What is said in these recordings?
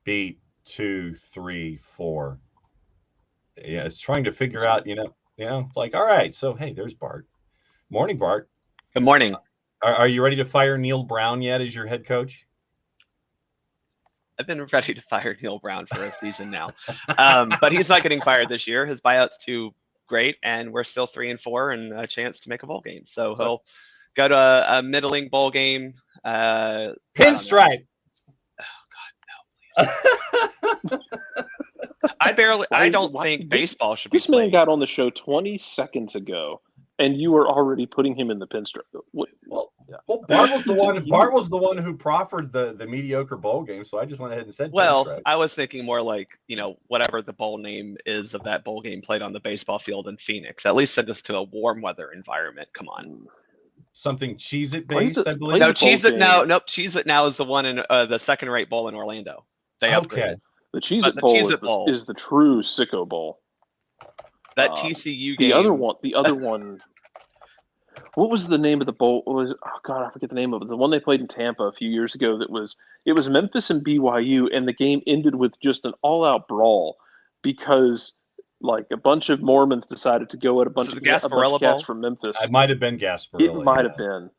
beat 2, 3, 4. Yeah, it's trying to figure out, it's like, all right, so hey, there's Bart. Morning, Bart. Good morning. Are you ready to fire Neil Brown yet as your head coach? I've been ready to fire Neil Brown for a season now, but he's not getting fired this year. His buyout's too great, and we're still 3-4 and a chance to make a bowl game. So he'll go to a middling bowl game. Pinstripe. Oh God, no, please. I don't think baseball should be This man played. got on the show 20 seconds ago, and you were already putting him in the pinstripe. Well, Bart was the one. Bart was the one who proffered the mediocre bowl game, so I just went ahead and said. Well, pinstripe. I was thinking more like, whatever the bowl name is of that bowl game played on the baseball field in Phoenix. At least send us to a warm weather environment. Come on. Something Cheez-It based, I believe. No, Cheez-It now. Nope, Cheez-It now is the one in the second-rate bowl in Orlando. They upgraded. The Cheez-It Bowl is the true sicko bowl. That TCU game. The other one. What was the name of the bowl? I forget the name of it. The one they played in Tampa a few years ago. It was Memphis and BYU, and the game ended with just an all-out brawl because like a bunch of Mormons decided to go at a bunch of cats from Memphis. It might have been Gasparilla. It might have been,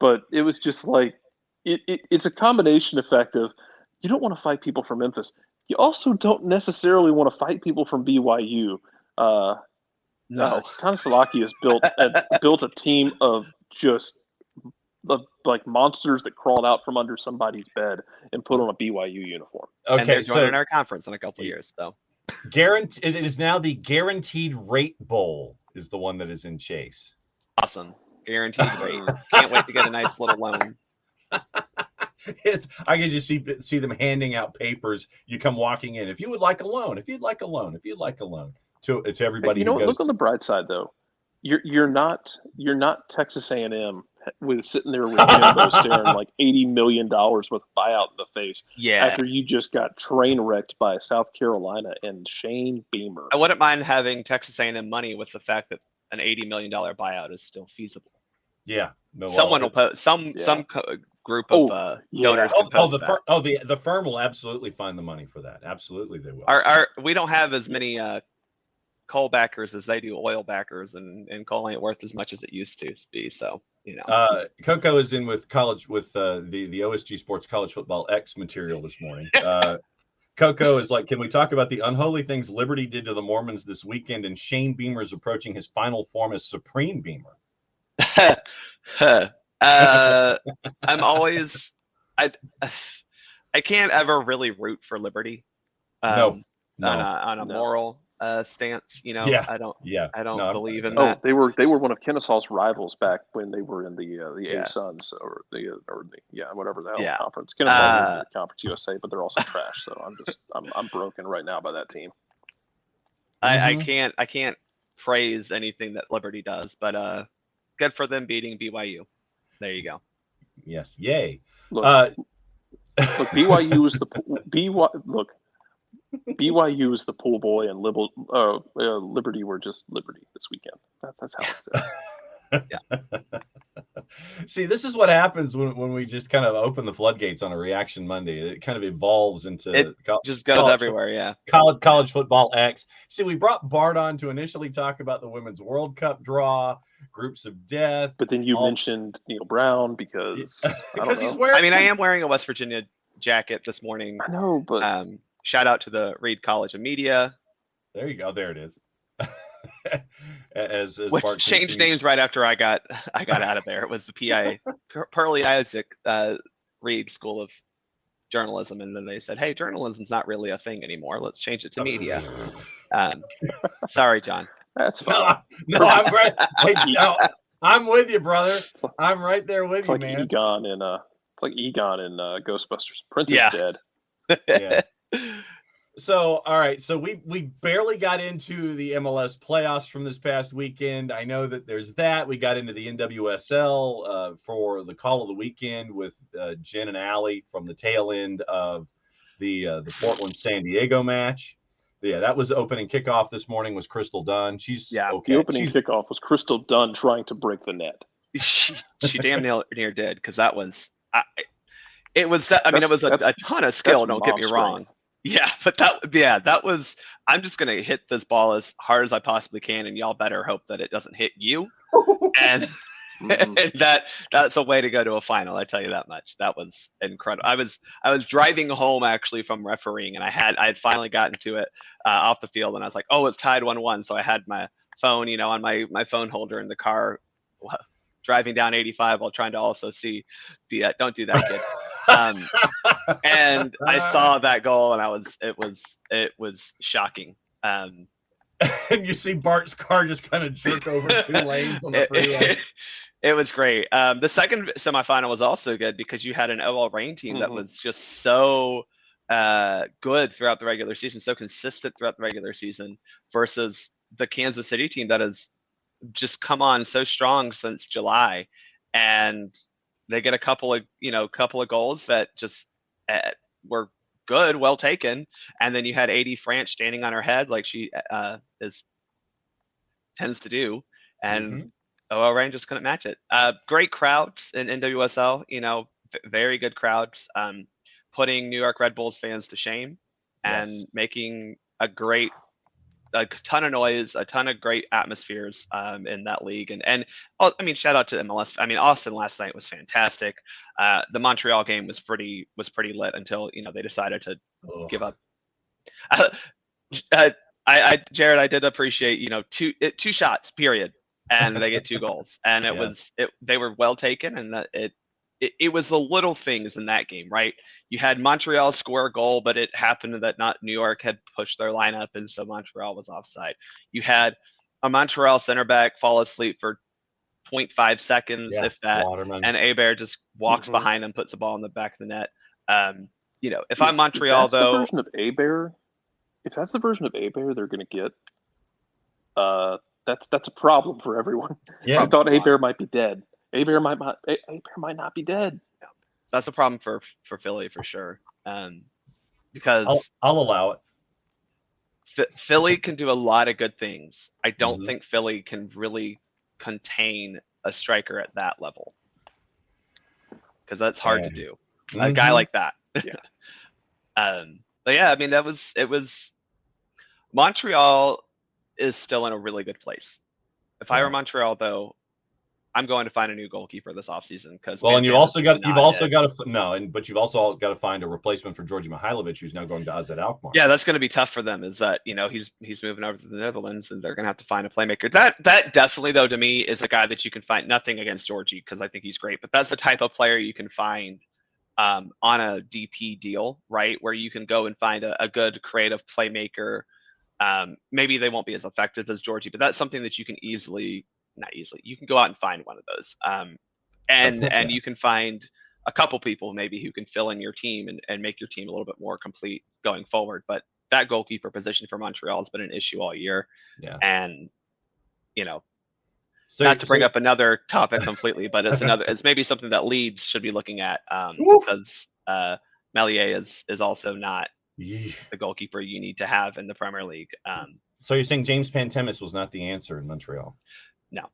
but it was just like it's a combination effect of you don't want to fight people from Memphis. You also don't necessarily want to fight people from BYU. No, Kanasalaki has built a team of just like monsters that crawled out from under somebody's bed and put on a BYU uniform. Okay, and they're joining our conference in a couple of years, though. It is now the Guaranteed Rate Bowl is the one that is in Chase. Awesome, guaranteed rate. Can't wait to get a nice little loan. I can just see them handing out papers. You come walking in. If you would like a loan, if you'd like a loan, if you'd like a loan to everybody. You know what? Look on the bright side, though. You're not Texas A&M with sitting there with Jimbo staring like $80 million worth of buyout in the face. Yeah. After you just got train wrecked by South Carolina and Shane Beamer. I wouldn't mind having Texas A&M money with the fact that an $80 million buyout is still feasible. Yeah. No. Someone will post some group of donors. The firm will absolutely find the money for that. Absolutely, they will. We don't have as many coal backers as they do oil backers, and coal ain't worth as much as it used to be. So Coco is in with the OSG Sports College Football X material this morning. Coco is like, can we talk about the unholy things Liberty did to the Mormons this weekend? And Shane Beamer is approaching his final form as Supreme Beamer. I'm always I can't ever really root for Liberty. On a moral stance, I don't believe in that. They were one of Kennesaw's rivals back when they were in the A-Suns or whatever the hell conference. Kennesaw was in the Conference USA, but they're also trash. So I'm broken right now by that team. I can't praise anything that Liberty does, but good for them beating BYU. There you go. Yes, yay. Look, BYU is BYU is the pool boy, and Liberty were just Liberty this weekend. That's how it says. Yeah. See, this is what happens when we just kind of open the floodgates on a Reaction Monday. It kind of evolves into just goes everywhere. Yeah. College Football X. See, we brought Bart on to initially talk about the Women's World Cup draw, groups of death. But then you mentioned Neil Brown because he's wearing. I am wearing a West Virginia jacket this morning. I know, but shout out to the Reed College of Media. There you go. There it is. as Which Bart changed names right after I got out of there. It was the PI Pearlie Isaac Reed School of Journalism, and then they said, "Hey, journalism's not really a thing anymore. Let's change it to media." Sorry, John. That's fine. No, I'm right. I'm with you, brother. I'm right there with you, man. It's like Egon in Ghostbusters. Prince is dead. Yes. So, all right. So we barely got into the MLS playoffs from this past weekend. I know that there's that. We got into the NWSL for the call of the weekend with Jen and Allie from the tail end of the Portland San Diego match. Yeah, that was opening kickoff this morning. Was Crystal Dunn? She's okay. The opening kickoff was Crystal Dunn trying to break the net. She damn near did, because that was It was that. I mean, it was a ton of skill. Don't get me wrong. Yeah, but that was. I'm just gonna hit this ball as hard as I possibly can, and y'all better hope that it doesn't hit you. And, and that's a way to go to a final. I tell you that much. That was incredible. I was driving home actually from refereeing, and I had finally gotten to it off the field, and I was like, oh, it's tied 1-1. So I had my phone, on my phone holder in the car, driving down 85 while trying to also see the. Don't do that, kids. And I saw that goal, and it was shocking. And you see Bart's car just kind of jerk over 2 lanes on the freeway. It was great. The second semifinal was also good because you had an OL Reign team that was just so good throughout the regular season, so consistent throughout the regular season, versus the Kansas City team that has just come on so strong since July, and they get a couple of goals that just were good, well taken, and then you had AD France standing on her head like she tends to do, and OL Reign just couldn't match it. Great crowds in NWSL, very good crowds, putting New York Red Bulls fans to shame, and making a ton of noise, a ton of great atmospheres in that league. And I mean, shout out to MLS. I mean, Austin last night was fantastic. The Montreal game was pretty lit until they decided to give up. Jared, I did appreciate two shots period, and they get 2 goals, and they were well taken, and it was the little things in that game, right? You had Montreal score a goal, but it happened that not New York had pushed their lineup, and so Montreal was offside. You had a Montreal center back fall asleep for 0.5 seconds, if that, Waterman. and Hebert just walks behind him, puts the ball in the back of the net. If I'm Montreal, though, if that's the version of Hebert they're going to get, that's a problem for everyone. Yeah, I thought Hebert might be dead. Hebert might not be dead. That's a problem for Philly for sure. Because I'll allow it. Philly can do a lot of good things. I don't think Philly can really contain a striker at that level, because that's hard to do. A guy like that. But yeah, I mean, it was Montreal is still in a really good place. If I were Montreal, though, I'm going to find a new goalkeeper this offseason, because and you've also got to find a replacement for Georgi Mihailovic, who's now going to AZ Alkmaar. Yeah, that's going to be tough for them. Is that he's moving over to the Netherlands, and they're going to have to find a playmaker. That definitely, though, to me is a guy that you can find. Nothing against Georgie, because I think he's great, but that's the type of player you can find on a DP deal, right? Where you can go and find a good creative playmaker. Maybe they won't be as effective as Georgie, but that's something that you can not easily. You can go out and find one of those. And you can find a couple people maybe who can fill in your team and make your team a little bit more complete going forward. But that goalkeeper position for Montreal has been an issue all year. Yeah. And, not to bring up another topic completely, but it's maybe something that Leeds should be looking at, because Meslier is also not the goalkeeper you need to have in the Premier League. So you're saying James Pantemis was not the answer in Montreal? No.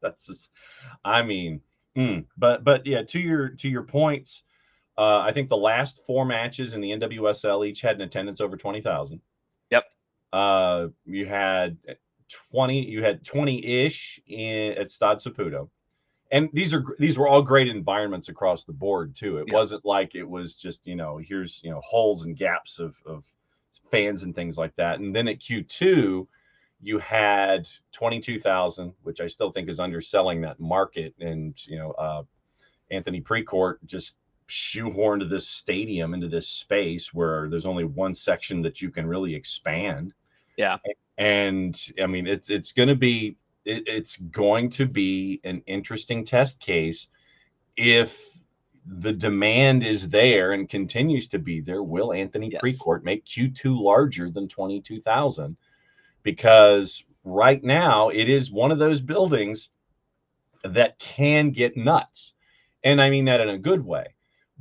That's just, but yeah, to your points, I think the last 4 matches in the NWSL each had an attendance over 20,000. Yep. You had 20-ish at Stade Saputo. And these were all great environments across the board too. It wasn't like it was just, here's, holes and gaps of fans and things like that. And then at Q2, you had 22,000, which I still think is underselling that market. And, Anthony Precourt just shoehorned this stadium into this space where there's only one section that you can really expand. Yeah. And I mean, it's going to be an interesting test case. If the demand is there and continues to be there, will Anthony Precourt make Q2 larger than 22,000? Because right now it is one of those buildings that can get nuts. And I mean that in a good way.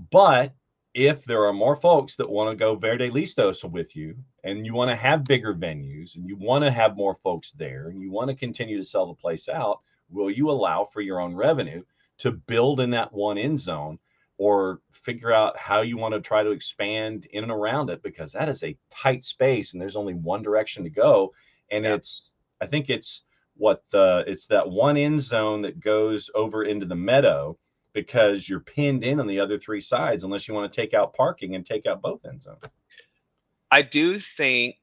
But if there are more folks that want to go Verde Listos with you, and you want to have bigger venues, and you want to have more folks there, and you want to continue to sell the place out, will you allow for your own revenue to build in that one end zone or figure out how you want to try to expand in and around it, because that is a tight space and there's only one direction to go. And I think it's that one end zone that goes over into the meadow, because you're pinned in on the other three sides unless you want to take out parking and take out both end zones. I do think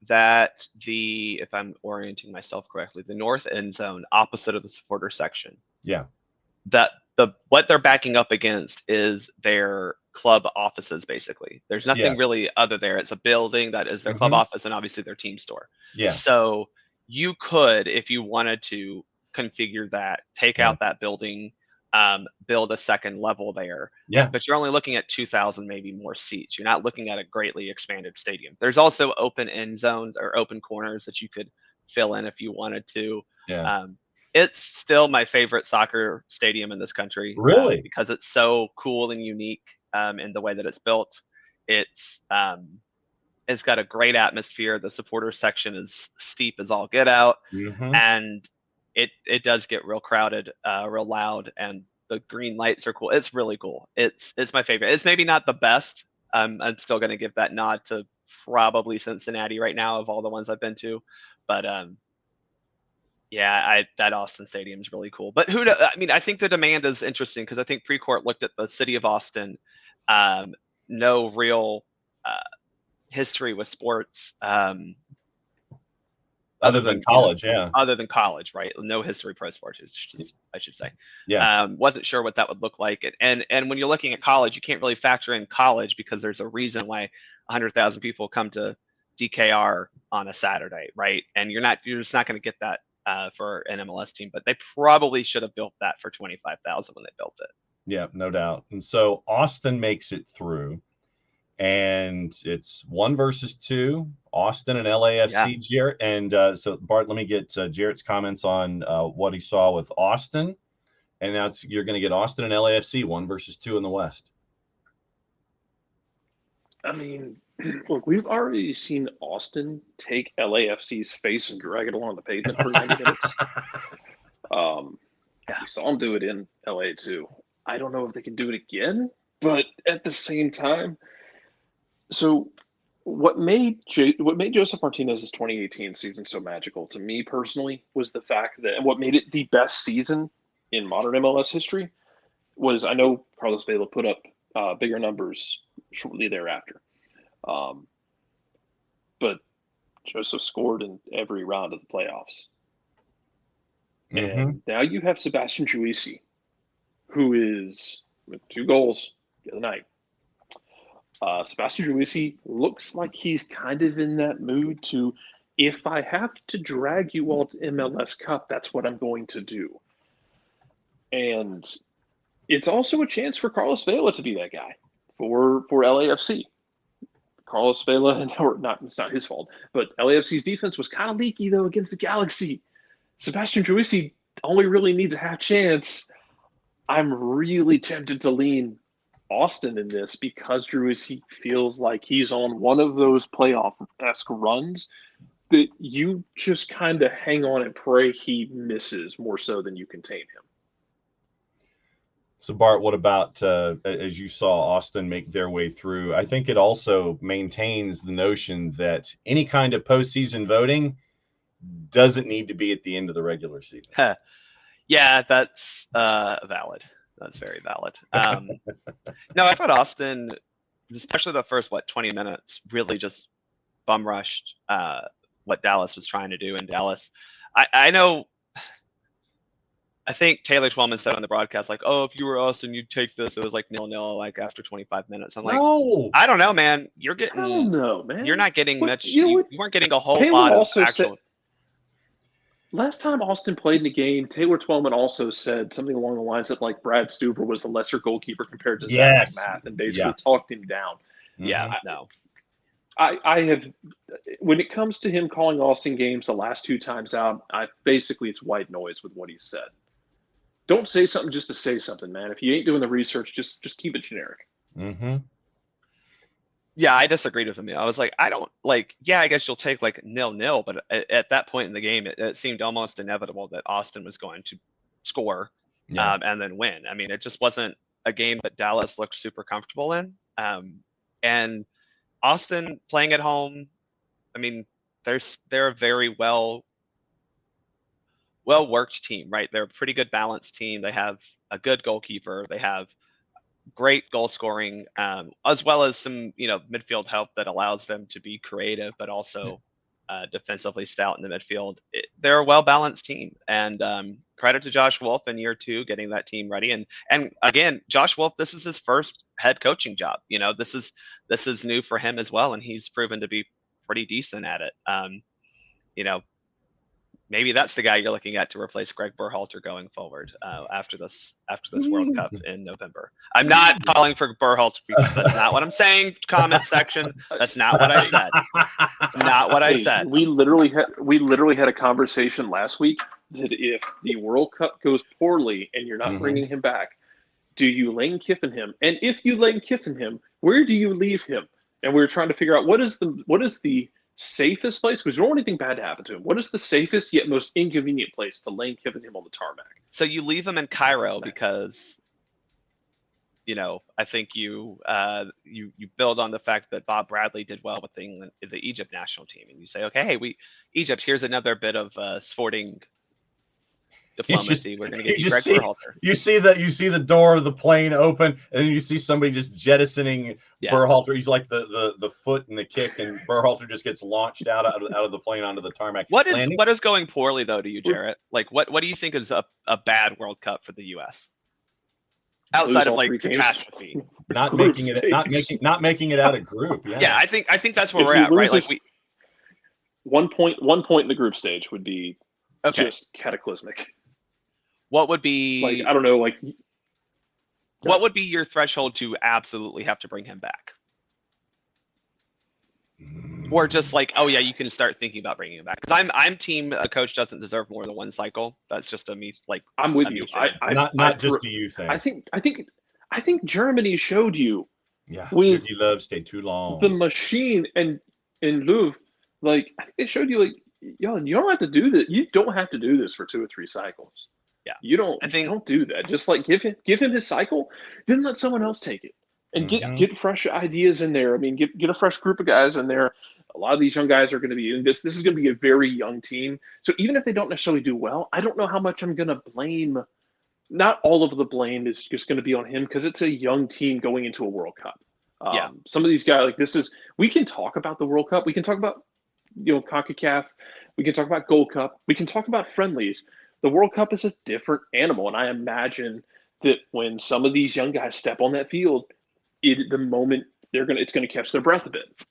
that if I'm orienting myself correctly, the north end zone opposite of the supporter section. Yeah. That what they're backing up against is their club offices, basically. There's nothing really other there. It's a building that is their club office and obviously their team store. Yeah. So you could, if you wanted to, configure that, take out that building, build a second level there. Yeah. But you're only looking at 2,000 maybe more seats. You're not looking at a greatly expanded stadium. There's also open end zones or open corners that you could fill in if you wanted to. Yeah. It's still my favorite soccer stadium in this country. Really? Because it's so cool and unique in the way that it's built. It's got a great atmosphere. The supporter section is steep as all get out. And it does get real crowded, real loud, and the green lights are cool. It's really cool. It's my favorite. It's maybe not the best. I'm still going to give that nod to probably Cincinnati right now of all the ones I've been to. But that Austin Stadium is really cool. But I think the demand is interesting, because I think Precourt looked at the city of Austin, no real history with sports. Other than college, Other than college, right? No history pro sports, I should say. Yeah. Wasn't sure what that would look like. And when you're looking at college, you can't really factor in college, because there's a reason why 100,000 people come to DKR on a Saturday, right? And you're just not going to get that for an MLS team. But they probably should have built that for 25,000 when they built it. Yeah, no doubt. And so Austin makes it through. And it's 1 versus 2, Austin and LAFC. Jarrett. And so Bart, let me get Jarrett's comments on what he saw with Austin. And now you're going to get Austin and LAFC 1 versus 2 in the West. I mean, look, we've already seen Austin take LAFC's face and drag it along the pavement for 90 minutes. We saw them do it in LA too. I don't know if they can do it again, but at the same time, so what made Joseph Martinez's 2018 season so magical to me personally was the fact that, and what made it the best season in modern MLS history was, I know Carlos Vela put up bigger numbers shortly thereafter, but Joseph scored in every round of the playoffs. And now you have Sebastian Juisi, who is with 2 goals the other night. Sebastian Juisi looks like he's kind of in that mood to, if I have to drag you all to MLS Cup, that's what I'm going to do. And it's also a chance for Carlos Vela to be that guy for LAFC. Carlos Vela, it's not his fault, but LAFC's defense was kind of leaky, though, against the Galaxy. Sebastian Juisi only really needs a half chance. I'm really tempted to lean Austin in this, because Juisi feels like he's on one of those playoff-esque runs that you just kind of hang on and pray he misses more so than you contain him. So Bart, what about, as you saw Austin make their way through, I think it also maintains the notion that any kind of postseason voting doesn't need to be at the end of the regular season. Yeah, that's valid. That's very valid. No, I thought Austin, especially the first 20 minutes, really just bum rushed what Dallas was trying to do in Dallas. I know. I think Taylor Twellman said on the broadcast, like, "Oh, if you were Austin, you'd take this." It was like 0-0, like after 25 minutes. I'm like, no. I don't know, man. You're getting, no, man. You're not getting much. You weren't getting a whole Taylor lot of also actual. Last time Austin played in a game, Taylor Twellman also said something along the lines that, like, Brad Stuber was the lesser goalkeeper compared to Zach McMath, and basically talked him down. Yeah, no. I have, when it comes to him calling Austin games the last 2 times out, basically it's white noise with what he said. Don't say something just to say something, man. If you ain't doing the research, just keep it generic. Yeah, I disagreed with him. I was like, I don't like. Yeah, I guess you'll take like 0-0, but at that point in the game, it seemed almost inevitable that Austin was going to score. and then win. I mean, it just wasn't a game that Dallas looked super comfortable in. And Austin playing at home, I mean, they're a very well worked team, right? They're a pretty good balanced team. They have a good goalkeeper. They have great goal scoring, as well as some midfield help that allows them to be creative, but also defensively stout in the midfield. They're a well balanced team, and credit to Josh Wolf in year 2 getting that team ready. And again, Josh Wolf, this is his first head coaching job. This is new for him as well, and he's proven to be pretty decent at it. Maybe that's the guy you're looking at to replace Greg Berhalter going forward after this World Cup in November. I'm not calling for Berhalter because that's not what I'm saying. Comment section. That's not what I said. That's not what I said. We literally had a conversation last week that if the World Cup goes poorly and you're not bringing him back, do you Lane Kiffin him? And if you Lane Kiffin him, where do you leave him? And we were trying to figure out what is the safest place, because you don't want anything bad to happen to him. What is the safest yet most inconvenient place to Lane Kiffin him on the tarmac? So you leave him in Cairo because, I think you build on the fact that Bob Bradley did well with the Egypt national team, and you say, okay, hey, Egypt, here's another bit of sporting diplomacy. We're going to get you Greg Berhalter. You see the door of the plane open, and you see somebody just jettisoning Berhalter. He's like the foot and the kick, and Berhalter just gets launched out of the plane onto the tarmac. What is going poorly though to you, Jarrett? Like what do you think is a bad World Cup for the U.S. outside of like catastrophe? Not making it out of group. Yeah, I think that's where we're at, right? Like one point in the group stage would be just cataclysmic. What would be what would be your threshold to absolutely have to bring him back? Or just like, oh yeah, you can start thinking about bringing him back. Because I'm team a coach doesn't deserve more than one cycle. That's just a me like. I'm with you. Not just a you thing. I think Germany showed you. Yeah. With Jürgen Löw stayed too long. The machine and Löw, like I think they showed you like, yo, you don't have to do this. You don't have to do this for 2 or 3 cycles. Yeah. You don't do that. Just like give him his cycle, then let someone else take it. And get fresh ideas in there. I mean, get a fresh group of guys in there. A lot of these young guys are going to be in this. This is going to be a very young team. So even if they don't necessarily do well, I don't know how much I'm going to blame. Not all of the blame is just going to be on him because it's a young team going into a World Cup. Some of these guys, like we can talk about the World Cup. We can talk about, CONCACAF. We can talk about Gold Cup. We can talk about friendlies. The World Cup is a different animal. And I imagine that when some of these young guys step on that field, the moment it's going to catch their breath a bit.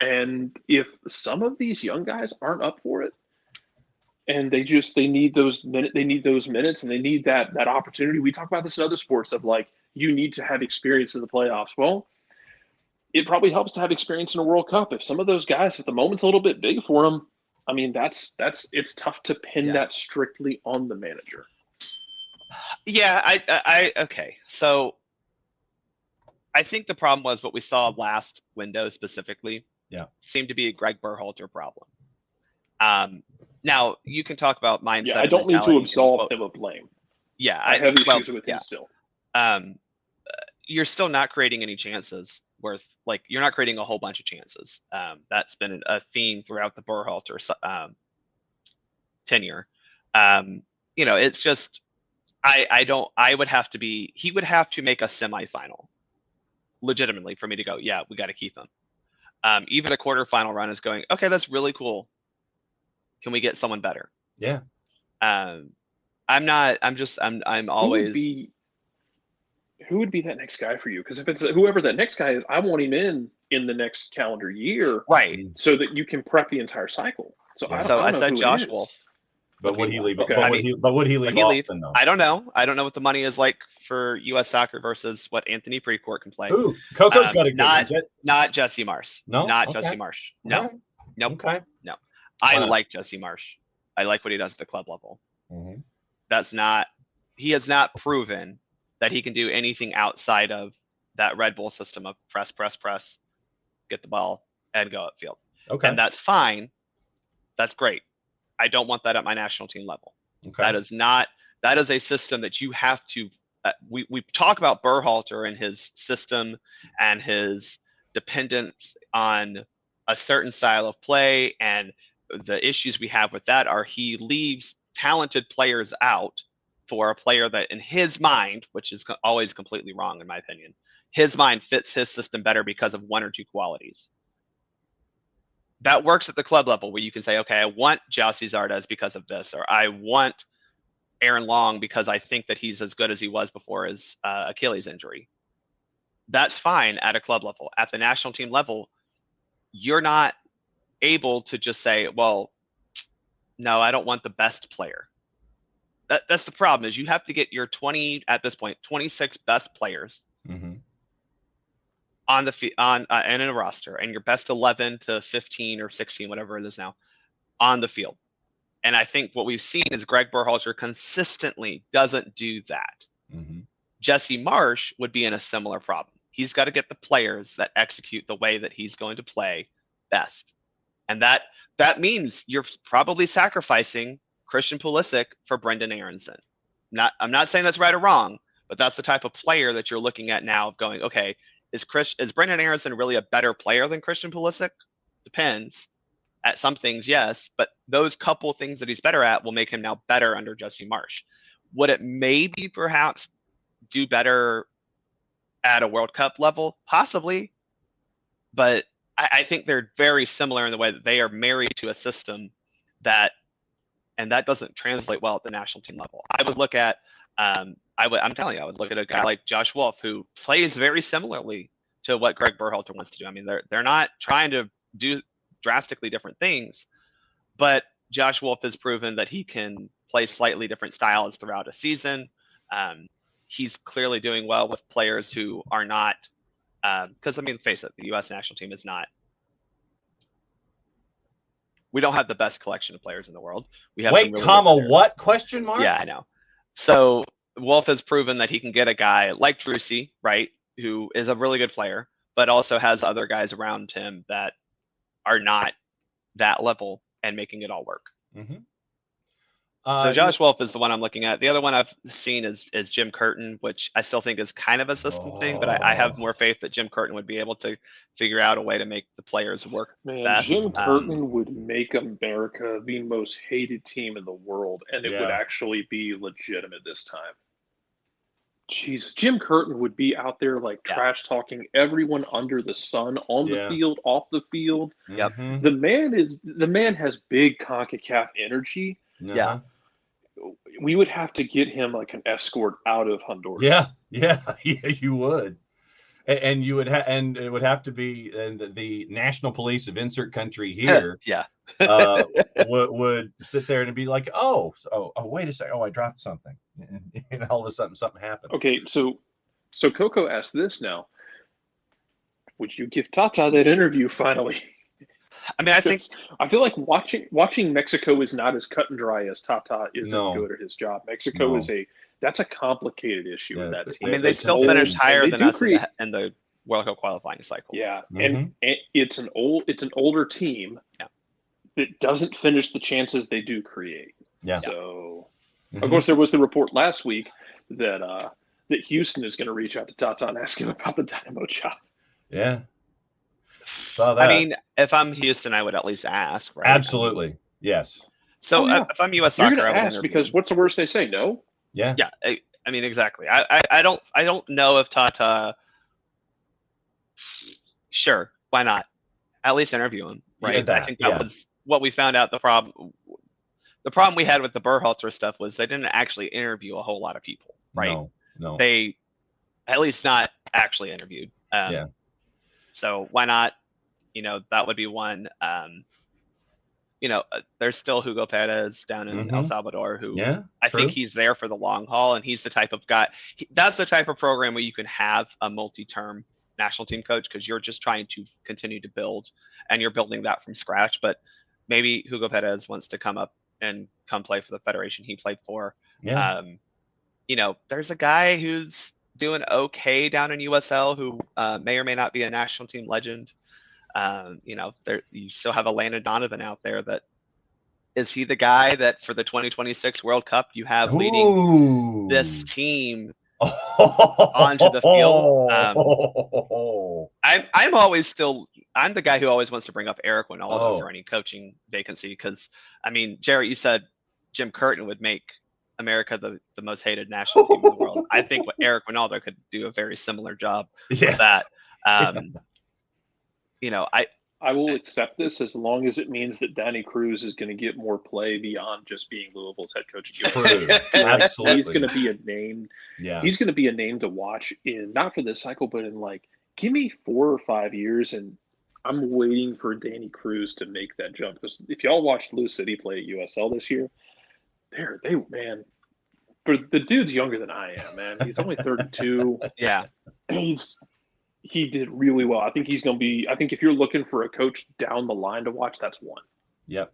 And if some of these young guys aren't up for it, and they need those minutes, and they need that opportunity. We talk about this in other sports of like, you need to have experience in the playoffs. Well, it probably helps to have experience in a World Cup. If some of those guys, if the moment's a little bit big for them, I mean, it's tough to pin that strictly on the manager. Yeah, okay. So I think the problem was what we saw last window specifically. Seemed to be a Greg Berhalter problem. Now you can talk about mindset. Yeah, I don't mean to absolve him of blame. Yeah, I have issues with him still. You're still not creating any chances worth, like, you're not creating a whole bunch of chances. That's been a theme throughout the Berhalter tenure. It's just, he would have to make a semifinal legitimately for me to go, yeah, we got to keep him. Even a quarterfinal run is going, okay, that's really cool. Can we get someone better? Yeah. I'm always. Who would be that next guy for you? Because if it's whoever that next guy is, I want him in the next calendar year, right? So that you can prep the entire cycle. So I said Josh Wolf. But would he leave? Okay. Would he leave Austin though? I don't know. I don't know what the money is like for U.S. soccer versus what Anthony Precourt can play. Ooh, Coco's got a good not Jesse Marsh. No, not Jesse Marsh. No, right. Nope. Okay. No. I like Jesse Marsh. I like what he does at the club level. Mm-hmm. He has not proven that he can do anything outside of that Red Bull system of press, get the ball, and go upfield. Okay. And that's fine. That's great. I don't want that at my national team level. Okay. that is a system that you have to. We talk about Berhalter and his system and his dependence on a certain style of play, and the issues we have with that are he leaves talented players out for a player that in his mind, which is always completely wrong in my opinion, his mind fits his system better because of one or two qualities. That works at the club level where you can say, okay, I want Jossie Zardes because of this, or I want Aaron Long because I think that he's as good as he was before his Achilles injury. That's fine at a club level. At the national team level, you're not able to just say, well, no, I don't want the best player. That's the problem, is you have to get your 26 best players on the and in a roster, and your best 11 to 15 or 16, whatever it is now, on the field. And I think what we've seen is Greg Berhalter consistently doesn't do that. Jesse Marsch would be in a similar problem. He's got to get the players that execute the way that he's going to play best. And that means you're probably sacrificing Christian Pulisic for Brendan Aronson. I'm not saying that's right or wrong, but that's the type of player that you're looking at now of going, okay, is Brendan Aronson really a better player than Christian Pulisic? Depends. At some things, yes, but those couple things that he's better at will make him now better under Jesse Marsch. Would it maybe perhaps do better at a World Cup level? Possibly, but I think they're very similar in the way that they are married to a system and that doesn't translate well at the national team level. I would look at, I would look at a guy like Josh Wolf, who plays very similarly to what Greg Berhalter wants to do. I mean, they're not trying to do drastically different things, but Josh Wolf has proven that he can play slightly different styles throughout a season. He's clearly doing well with players who are not, because I mean, face it, the U.S. national team is not. We don't have the best collection of players in the world. We have what question mark? Yeah, I know. So Wolf has proven that he can get a guy like Drusy, right, who is a really good player, but also has other guys around him that are not that level and making it all work. So Josh Wolf is the one I'm looking at. The other one I've seen is Jim Curtin, which I still think is kind of a system thing, but I have more faith that Jim Curtin would be able to figure out a way to make the players work best. Jim Curtin would make America the most hated team in the world, and it would actually be legitimate this time. Jesus, Jim Curtin would be out there like trash talking everyone under the sun, on the field, off the field. Yep. The man has big CONCACAF energy. Yeah. We would have to get him like an escort out of Honduras. Yeah, you would. And you would and it would have to be the national police of insert country here. Would sit there and be like, oh, wait a second. Oh, I dropped something. And all of a sudden something happened. Okay, so Coco asked this now. Would you give Tata that interview finally? I mean, I feel like watching Mexico is not as cut and dry as Tata isn't good at his job. Mexico that's a complicated issue with that team. I mean, they still finished higher than us in the World Cup qualifying cycle. Yeah, and it's an older team that doesn't finish the chances they do create. Yeah. So, of course, there was the report last week that Houston is going to reach out to Tata and ask him about the Dynamo job. Yeah. Saw that. I mean, if I'm Houston, I would at least ask, right? Absolutely. Yes. So if I'm U.S. Soccer, you're going to ask because what's the worst they say? No. Yeah. Yeah. I mean, exactly. I don't know if Tata. Sure, why not? At least interview him, right? I think that was what we found out. The problem we had with the Berhalter stuff was they didn't actually interview a whole lot of people, right? No. They at least not actually interviewed. So why not? That would be one. There's still Hugo Perez down in El Salvador, who I think he's there for the long haul, and he's the type of guy. That's the type of program where you can have a multi-term national team coach because you're just trying to continue to build, and you're building that from scratch. But maybe Hugo Perez wants to come up and come play for the federation he played for. There's a guy who's doing okay down in USL who may or may not be a national team legend. You still have a Landon Donovan out there that Is he the guy that for the 2026 World Cup you have leading this team onto the field? I'm the guy who always wants to bring up Eric Winaldo for any coaching vacancy because, I mean, Jarrett, you said Jim Curtin would make America the most hated national team in the world. I think Eric Winaldo could do a very similar job with that. You know, I will accept this as long as it means that Danny Cruz is going to get more play beyond just being Louisville's head coach. True. Absolutely. He's going to be a name. Yeah. He's going to be a name to watch in, not for this cycle, but in like, give me 4 or 5 years and I'm waiting for Danny Cruz to make that jump. Because if y'all watched Lou City play at USL this year, man, but the dude's younger than I am, man. He's only 32. Yeah. He did really well. I think he's going to be. I think if you're looking for a coach down the line to watch, that's one. Yep.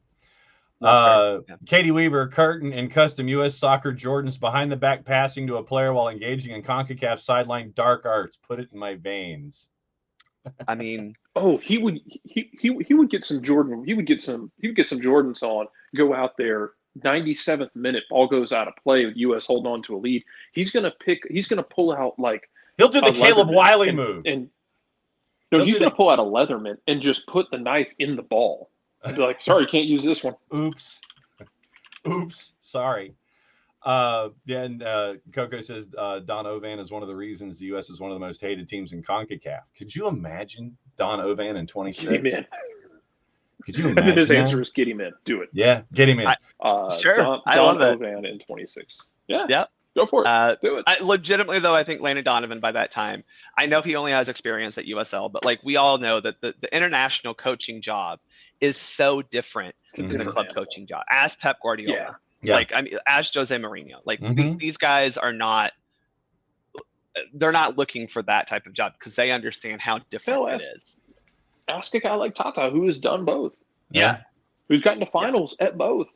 Katie Weaver, Curtin and custom U.S. Soccer Jordans behind the back passing to a player while engaging in CONCACAF sideline dark arts. Put it in my veins. I mean, he would get some Jordan. He would get some Jordans on. Go out there. 97th minute, ball goes out of play with U.S. holding on to a lead. He's gonna pull out like. He'll do the Caleb Wiley move. He's going to pull out a Leatherman and just put the knife in the ball. And be like, sorry, you can't use this one. Oops. Sorry. And Coco says Don Ovan is one of the reasons the U.S. is one of the most hated teams in CONCACAF. Could you imagine Don Ovan in 26? Get him in. Could you imagine? His answer is get him in. Do it. Yeah, get him in. Sure. I love it. Ovan in 26. Yeah. Yep. Go for it. Do it. Legitimately, though, I think Landon Donovan by that time, I know he only has experience at USL, but like we all know that the international coaching job is so different than the club coaching job. As Pep Guardiola, like I mean, as Jose Mourinho, like these guys are not. They're not looking for that type of job because they understand how different it is. Ask a guy like Tata who has done both. Yeah. Who's gotten to finals at both.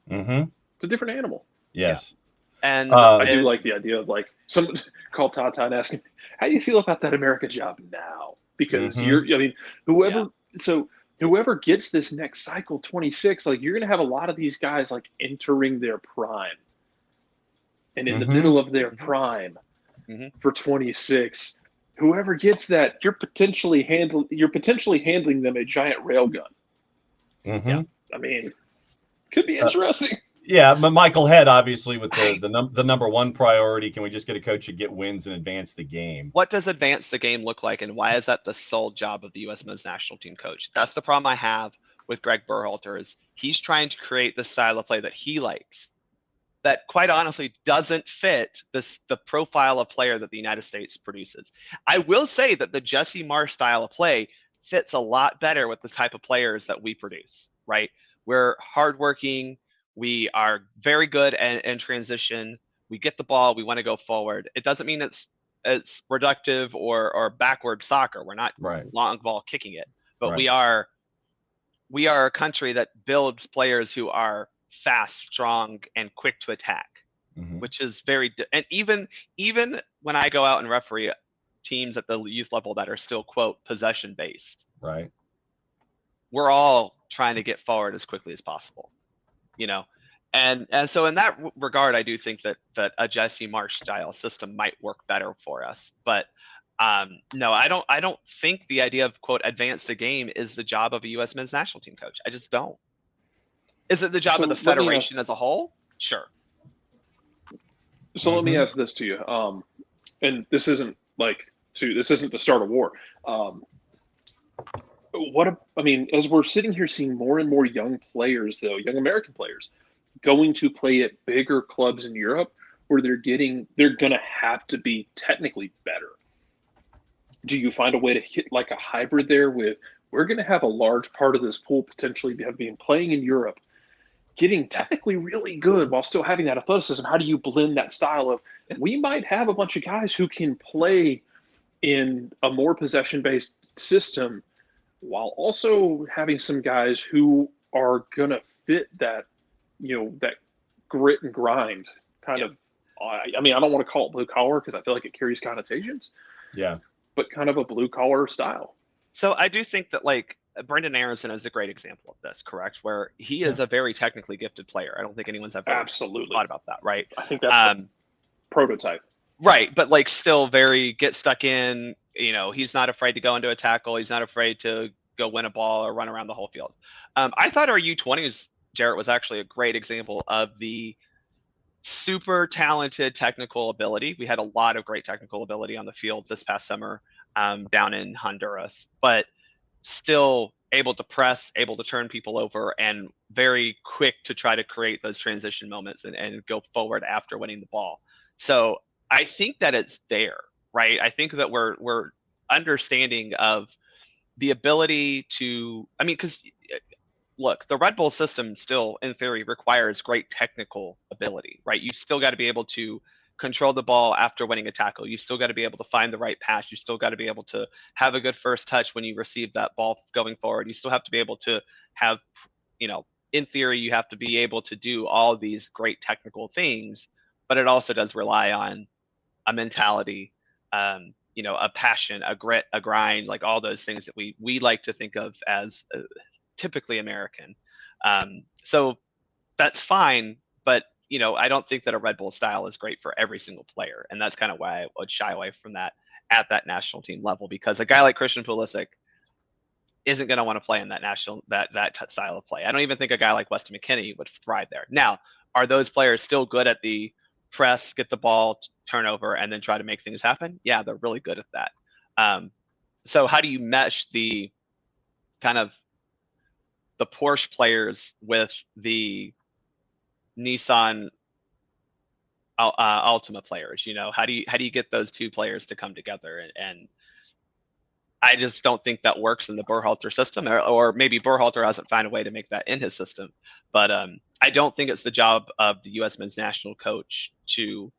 Mm-hmm. It's a different animal. Yes. Yeah. And I do like the idea of like someone call Tata and ask him, how do you feel about that America job now? Because whoever gets this next cycle, 26, like you're going to have a lot of these guys like entering their prime. And in the middle of their prime for 26, whoever gets that, you're potentially handling them a giant railgun. Yeah. I mean, could be interesting. Yeah, but Michael Head, obviously, with the number one priority, can we just get a coach to get wins and advance the game? What does advance the game look like, and why is that the sole job of the U.S. men's national team coach? That's the problem I have with Greg Berhalter is he's trying to create the style of play that he likes that, quite honestly, doesn't fit the profile of player that the United States produces. I will say that the Jesse Marsch style of play fits a lot better with the type of players that we produce, right? We're hardworking. We are very good in transition. We get the ball. We want to go forward. It doesn't mean it's reductive or backward soccer. We're not long ball kicking it, but we are a country that builds players who are fast, strong, and quick to attack, which is and even when I go out and referee teams at the youth level that are still quote possession based, right? We're all trying to get forward as quickly as possible. You know, and so in that regard, I do think that a Jesse Marsch style system might work better for us. But no, I don't think the idea of quote advance the game is the job of a U.S. men's national team coach. I just don't. Is it the job of the federation as a whole? Sure. So let me ask this to you, and this isn't to start a war. As we're sitting here seeing more and more young players, though, young American players, going to play at bigger clubs in Europe where they're going to have to be technically better. Do you find a way to hit like a hybrid there with we're going to have a large part of this pool potentially being playing in Europe, getting technically really good while still having that athleticism? How do you blend that style of we might have a bunch of guys who can play in a more possession-based system while also having some guys who are going to fit that, that grit and grind kind of, I don't want to call it blue collar because I feel like it carries connotations. Yeah. But kind of a blue collar style. So I do think that like Brendan Aronson is a great example of this, correct? Where he is a very technically gifted player. I don't think anyone's ever thought about that, right? I think that's the prototype. Right, but like still very get stuck in, he's not afraid to go into a tackle. He's not afraid to go win a ball or run around the whole field. I thought our U20s, Jarrett, was actually a great example of the super talented technical ability. We had a lot of great technical ability on the field this past summer down in Honduras, but still able to press, able to turn people over, and very quick to try to create those transition moments and go forward after winning the ball. So I think that it's there, right? I think that we're understanding of the ability to, because look, the Red Bull system still, in theory, requires great technical ability, right? You still got to be able to control the ball after winning a tackle. You still got to be able to find the right pass. You still got to be able to have a good first touch when you receive that ball going forward. You still have to be able to have, in theory, you have to be able to do all these great technical things, but it also does rely on a mentality, a passion, a grit, a grind, like all those things that we like to think of as typically American. So that's fine, but I don't think that a Red Bull style is great for every single player, and that's kind of why I would shy away from that at that national team level, because a guy like Christian Pulisic isn't going to want to play in that style of play. I don't even think a guy like Weston McKennie would thrive there. Now, are those players still good at the press, get the ball, turnover, and then try to make things happen? Yeah, they're really good at that. So how do you mesh the kind of the Porsche players with the Nissan Altima players? How do you get those two players to come together? And I just don't think that works in the Berhalter system, or maybe Berhalter hasn't found a way to make that in his system. But I don't think it's the job of the U.S. men's national coach to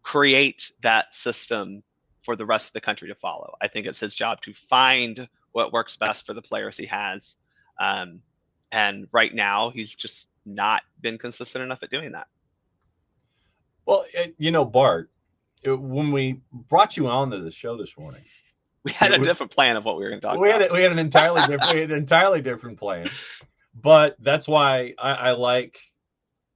create that system for the rest of the country to follow. I think it's his job to find what works best for the players he has. And right now, he's just not been consistent enough at doing that. Well, Bart, when we brought you on to the show this morning, we had a different plan of what we were going to talk about. We had an entirely different plan. But that's why I like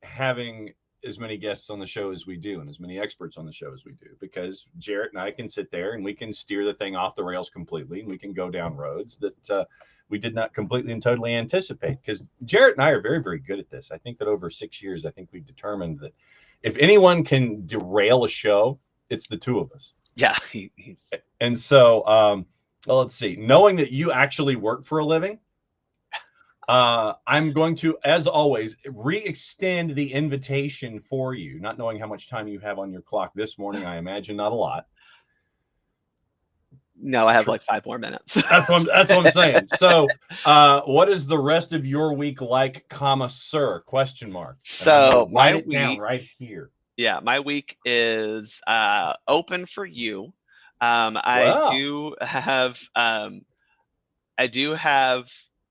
having as many guests on the show as we do, and as many experts on the show as we do, because Jarrett and I can sit there and we can steer the thing off the rails completely, and we can go down roads that we did not completely and totally anticipate. Because Jarrett and I are very, very good at this. I think that over 6 years, I think we've determined that if anyone can derail a show, it's the two of us. Yeah. And so, well, let's see. Knowing that you actually work for a living, I'm going to, as always, re-extend the invitation for you, not knowing how much time you have on your clock this morning. I imagine not a lot. No, I have like 5 more minutes. That's what I'm saying. So, what is the rest of your week like, sir? ? So write it down right here. Yeah, my week is open for you. Wow. I do have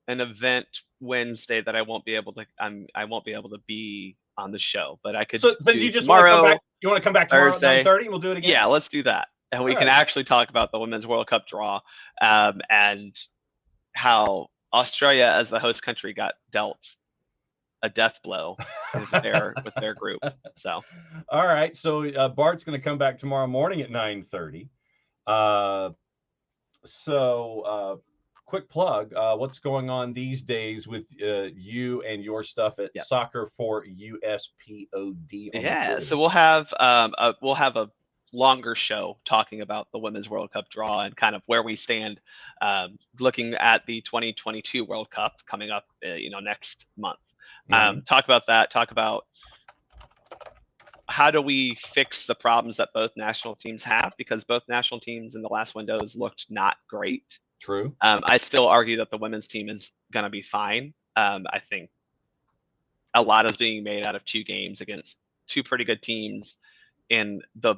an event Wednesday that I won't be able to be on the show, but I could. So then you just want to come back? You want to come back tomorrow at 9:30 and we'll do it again? Yeah, let's do that, and we can actually talk about the Women's World Cup draw, and how Australia as the host country got dealt a death blow with their group. So, all right. So Bart's going to come back tomorrow morning at 9:30. Quick plug. What's going on these days with you and your stuff at SoccerForUS POD? Yeah. So we'll have a longer show talking about the Women's World Cup draw and kind of where we stand, looking at the 2022 World Cup coming up, next month. Talk about that. Talk about how do we fix the problems that both national teams have, because both national teams in the last windows looked not great. True. I still argue that the women's team is going to be fine. I think a lot is being made out of 2 games against 2 pretty good teams in the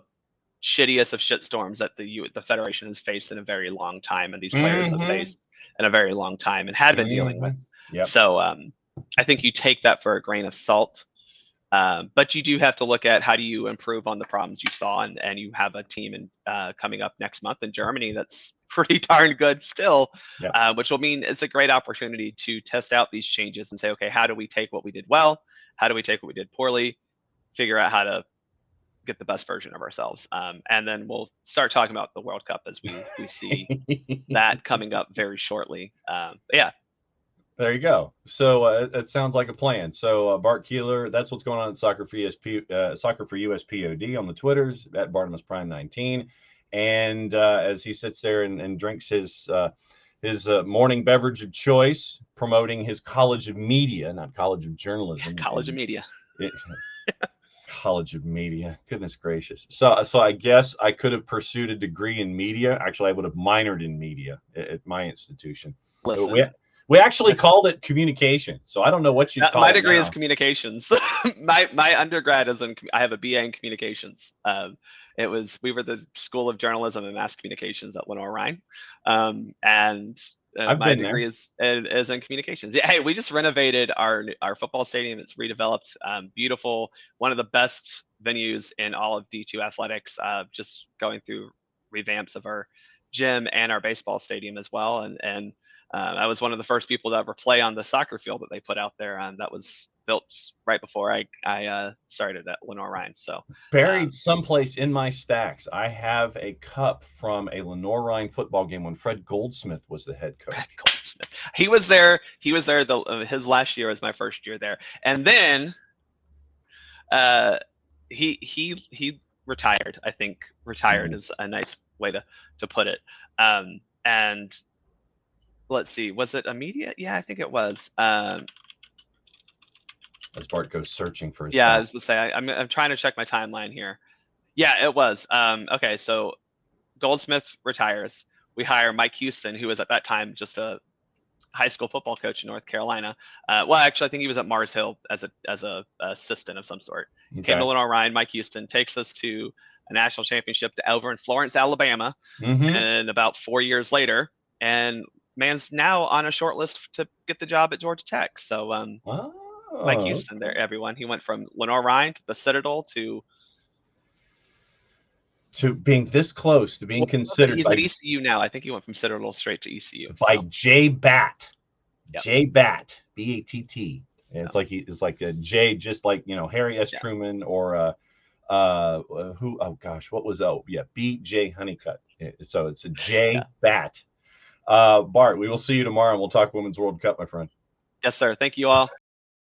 shittiest of shitstorms that the Federation has faced in a very long time, and these players have faced in a very long time and had been dealing with. Yep. So I think you take that for a grain of salt. But you do have to look at how do you improve on the problems you saw, and you have a team coming up next month in Germany that's pretty darn good still, which will mean it's a great opportunity to test out these changes and say, okay, how do we take what we did well? How do we take what we did poorly? Figure out how to get the best version of ourselves. And then we'll start talking about the World Cup as we see that coming up very shortly. Yeah. There you go. So it sounds like a plan. So Bart Keeler, that's what's going on at Soccer for US POD on the Twitters at Bartimus Prime 19. And as he sits there and drinks his morning beverage of choice, promoting his College of Media, not College of Journalism. College of Media. College of Media. Goodness gracious. So I guess I could have pursued a degree in media. Actually, I would have minored in media at my institution. Listen. We actually called it communication. So I don't know what you call it. My degree is communications. my undergrad is I have a BA in communications. We were the School of Journalism and Mass Communications at Lenore-Rhyne. And my degree is in communications. Yeah, hey, we just renovated our football stadium. It's redeveloped, beautiful. One of the best venues in all of D2 athletics. Just going through revamps of our gym and our baseball stadium as well. And I was one of the first people to ever play on the soccer field that they put out there. That was built right before I started at Lenore-Rhyne. So buried someplace in my stacks, I have a cup from a Lenore-Rhyne football game when Fred Goldsmith was the head coach. Fred Goldsmith. He was there. His last year was my first year there, and then he retired. I think retired is a nice way to put it. And let's see, was it immediate? Yeah, I think it was. As Bart goes searching for his phone. I was going to say, I'm trying to check my timeline here. Yeah, it was. Okay, so Goldsmith retires. We hire Mike Houston, who was at that time just a high school football coach in North Carolina. Well, actually, I think he was at Mars Hill as a assistant of some sort. Okay. Came to Lenore-Rhyne. Mike Houston takes us to a national championship over in Florence, Alabama, and about 4 years later, and man's now on a short list to get the job at Georgia Tech. So Mike Houston there, everyone. He went from Lenore-Rhyne to the Citadel to being this close to being considered. He's at ECU now. I think he went from Citadel straight to ECU. By Jay Batt. Yep. Jay Batt, B-A-T-T. And it's like a J, just like, Harry S. Truman or who? Oh gosh, what was B.J. Honeycutt. So it's a J Batt. Bart, we will see you tomorrow, and we'll talk Women's World Cup, my friend. Yes, sir. Thank you all.